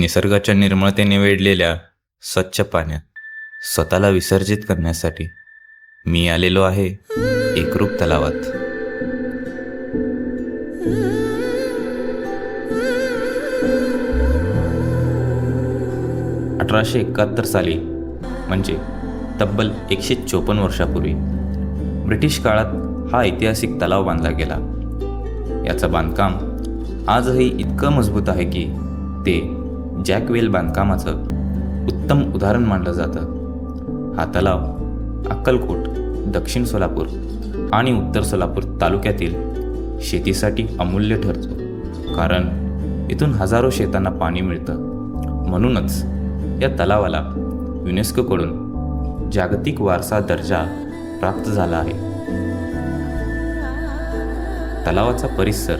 निसर्गाच्या निर्मळतेने वेढलेल्या स्वच्छ पाण्यात स्वतःला विसर्जित करण्यासाठी मी आलेलो आहे एकरूप तलावात. .1871 साली म्हणजे तब्बल 154 वर्षापूर्वी ब्रिटिश काळात हा ऐतिहासिक तलाव बांधला गेला. याचं बांधकाम आजही इतकं मजबूत आहे की ते जॅकवेल बांधकामाचं उत्तम उदाहरण मानलं जातं. हा तलाव अक्कलकोट, दक्षिण सोलापूर आणि उत्तर सोलापूर तालुक्यातील शेतीसाठी अमूल्य ठरतो, कारण इथून हजारो शेतांना पाणी मिळतं. म्हणूनच या तलावाला युनेस्कोकडून जागतिक वारसा दर्जा प्राप्त झाला आहे. तलावाचा परिसर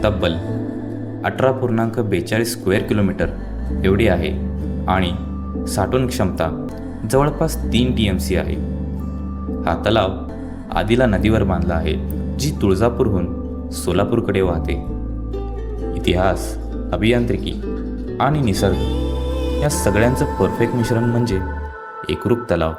तब्बल 18.42 स्क्वेअर किलोमीटर एवढी आहे आणि साठवण क्षमता जवळपास 3 TMC आहे. हा तलाव आदिला नदीवर बांधला आहे, जी तुळजापूरहून सोलापूरकडे वाहते. इतिहास, अभियांत्रिकी आणि निसर्ग या सगळ्यांचं परफेक्ट मिश्रण म्हणजे एकरूप तलाव.